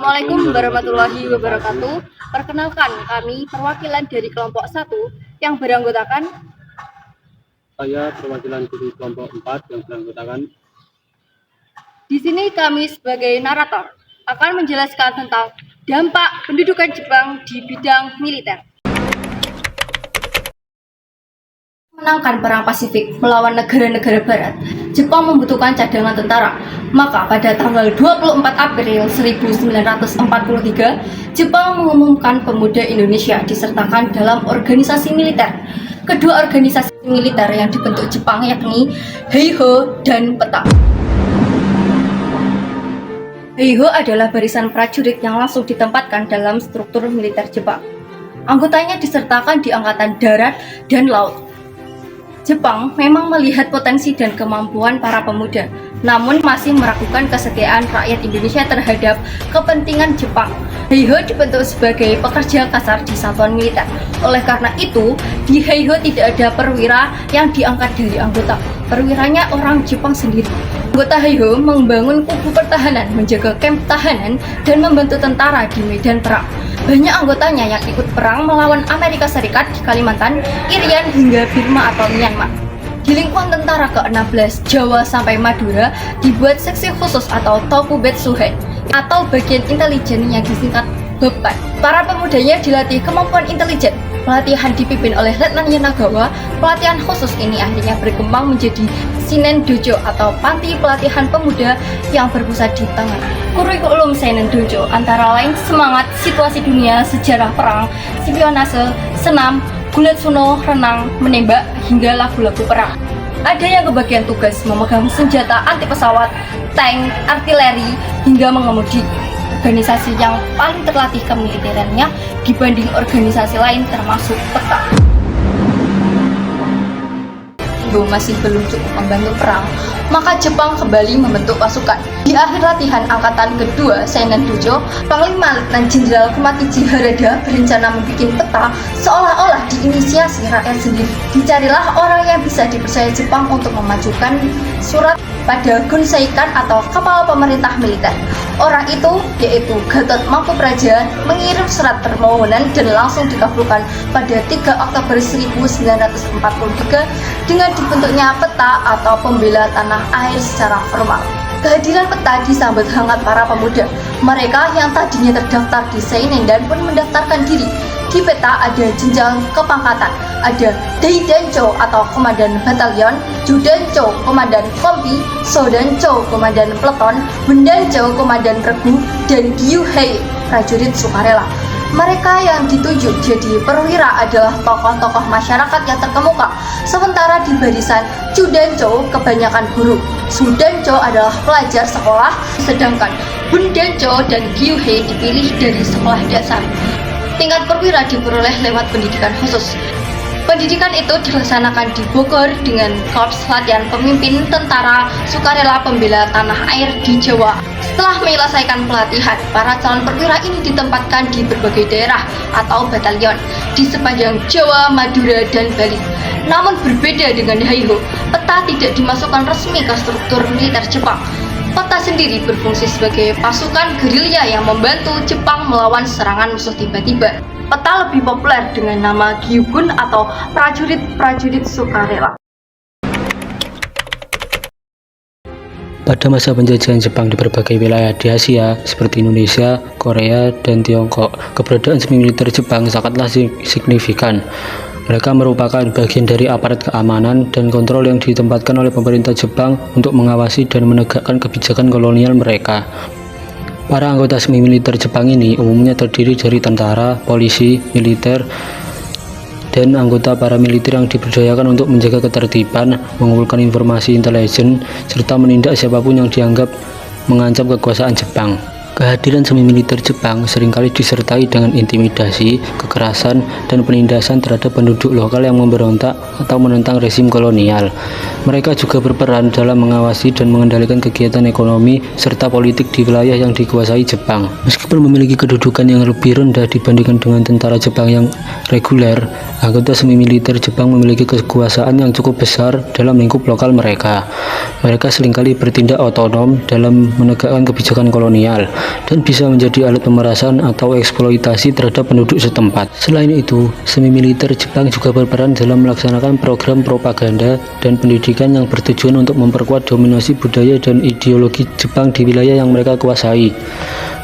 Assalamualaikum warahmatullahi wabarakatuh. Perkenalkan, kami perwakilan dari kelompok 1 yang beranggotakan Saya perwakilan dari kelompok 4 yang beranggotakan. Di sini kami sebagai narator akan menjelaskan tentang dampak pendudukan Jepang di bidang militer. Menangkan Perang Pasifik melawan negara-negara barat, Jepang membutuhkan cadangan tentara. Maka pada tanggal 24 April 1943, Jepang mengumumkan pemuda Indonesia disertakan dalam organisasi militer. Kedua organisasi militer yang dibentuk Jepang yakni Heiho dan Peta. Heiho adalah barisan prajurit yang langsung ditempatkan dalam struktur militer Jepang. Anggotanya disertakan di Angkatan Darat dan Laut. Jepang memang melihat potensi dan kemampuan para pemuda, namun masih meragukan kesetiaan rakyat Indonesia terhadap kepentingan Jepang. Heiho dibentuk sebagai pekerja kasar di satuan militer. Oleh karena itu, di Heiho tidak ada perwira yang diangkat dari anggota. Perwiranya orang Jepang sendiri. Anggota Heiho membangun kubu pertahanan, menjaga kamp tahanan, dan membantu tentara di medan perang. Banyak anggotanya yang ikut perang melawan Amerika Serikat di Kalimantan, Irian hingga Burma atau Myanmar. Di lingkungan tentara ke-16 Jawa sampai Madura dibuat seksi khusus atau Tokubetsuhen atau bagian intelijen yang disingkat Beban. Para pemudanya dilatih kemampuan intelijen. Pelatihan dipimpin oleh Letnan Yanagawa. Pelatihan khusus ini akhirnya berkembang menjadi Shinen Dojo atau panti pelatihan pemuda yang berpusat di tangan. Kurikulum Shinen Dojo antara lain semangat, situasi dunia, sejarah perang, spionase, senam, gulat suno, renang, menembak, hingga lagu-lagu perang. Ada yang kebagian tugas memegang senjata anti pesawat, tank, artileri, hingga mengemudi. Organisasi yang paling terlatih kemiliterannya dibanding organisasi lain termasuk Peta. Masih belum cukup membantu perang, maka Jepang kembali membentuk pasukan. Di akhir latihan angkatan kedua Shinen Dojo, Panglima Letnan Jenderal Komakichi Harada berencana membuat peta seolah-olah diinisiasi rakyat sendiri. Dicarilah orang yang bisa dipercaya Jepang untuk memajukan surat pada Gunseikan atau kapal pemerintah militer. Orang itu yaitu Gatot Mangkopraja mengirim surat permohonan dan langsung dikabulkan pada 3 Oktober 1943 dengan dibentuknya peta atau pembela tanah air secara formal. Kehadiran peta disambut hangat para pemuda. Mereka yang tadinya terdaftar di Seinendan pun mendaftarkan diri. Di peta ada jenjang kepangkatan, ada Daidancho atau komandan batalion, Judancho komandan kompi, Sodancho komandan peleton, Bundancho komandan regu, dan Gyuhei prajurit sukarela. Mereka yang ditunjuk jadi perwira adalah tokoh-tokoh masyarakat yang terkemuka, sementara di barisan Judancho kebanyakan guru, Sudancho adalah pelajar sekolah, sedangkan Bundancho dan Gyuhei dipilih dari sekolah dasar. Tingkat perwira diperoleh lewat pendidikan khusus. Pendidikan itu dilaksanakan di Bogor dengan korps latihan pemimpin tentara sukarela pembela tanah air di Jawa. Setelah menyelesaikan pelatihan, para calon perwira ini ditempatkan di berbagai daerah atau batalion di sepanjang Jawa, Madura, dan Bali. Namun berbeda dengan Heiho, peta tidak dimasukkan resmi ke struktur militer Jepang. Peta sendiri berfungsi sebagai pasukan gerilya yang membantu Jepang melawan serangan musuh tiba-tiba. Peta lebih populer dengan nama Gyugun atau prajurit-prajurit sukarela. Pada masa penjajahan Jepang di berbagai wilayah di Asia seperti Indonesia, Korea, dan Tiongkok, keberadaan semi militer Jepang sangatlah signifikan. Mereka merupakan bagian dari aparat keamanan dan kontrol yang ditempatkan oleh pemerintah Jepang untuk mengawasi dan menegakkan kebijakan kolonial mereka. Para anggota semi militer Jepang ini umumnya terdiri dari tentara, polisi, militer, dan anggota paramiliter yang diberdayakan untuk menjaga ketertiban, mengumpulkan informasi intelijen, serta menindak siapapun yang dianggap mengancam kekuasaan Jepang. Kehadiran semi militer Jepang seringkali disertai dengan intimidasi, kekerasan, dan penindasan terhadap penduduk lokal yang memberontak atau menentang rezim kolonial. Mereka juga berperan dalam mengawasi dan mengendalikan kegiatan ekonomi serta politik di wilayah yang dikuasai Jepang. Meskipun memiliki kedudukan yang lebih rendah dibandingkan dengan tentara Jepang yang reguler, anggota semi militer Jepang memiliki kekuasaan yang cukup besar dalam lingkup lokal mereka. Mereka seringkali bertindak otonom dalam menegakkan kebijakan kolonial. dan bisa menjadi alat pemerasan atau eksploitasi terhadap penduduk setempat. Selain itu, semi militer Jepang juga berperan dalam melaksanakan program propaganda dan pendidikan yang bertujuan untuk memperkuat dominasi budaya dan ideologi Jepang di wilayah yang mereka kuasai.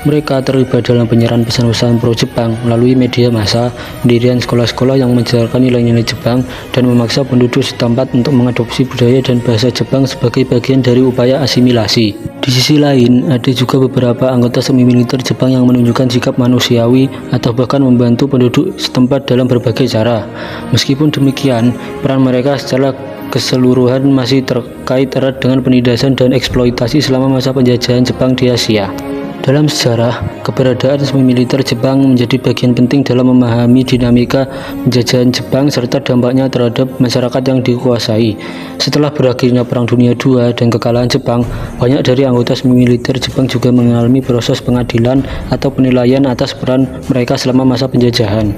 Mereka terlibat dalam penyiaran pesan-pesan pro-Jepang melalui media massa, pendirian sekolah-sekolah yang mengajarkan nilai-nilai Jepang, dan memaksa penduduk setempat untuk mengadopsi budaya dan bahasa Jepang sebagai bagian dari upaya asimilasi. Di sisi lain, ada juga beberapa anggota semi militer Jepang yang menunjukkan sikap manusiawi atau bahkan membantu penduduk setempat dalam berbagai cara. Meskipun demikian, peran mereka secara keseluruhan masih terkait erat dengan penindasan dan eksploitasi selama masa penjajahan Jepang di Asia. Dalam sejarah, keberadaan semi militer Jepang menjadi bagian penting dalam memahami dinamika penjajahan Jepang serta dampaknya terhadap masyarakat yang dikuasai. Setelah berakhirnya Perang Dunia II dan kekalahan Jepang, banyak dari anggota semi militer Jepang juga mengalami proses pengadilan atau penilaian atas peran mereka selama masa penjajahan.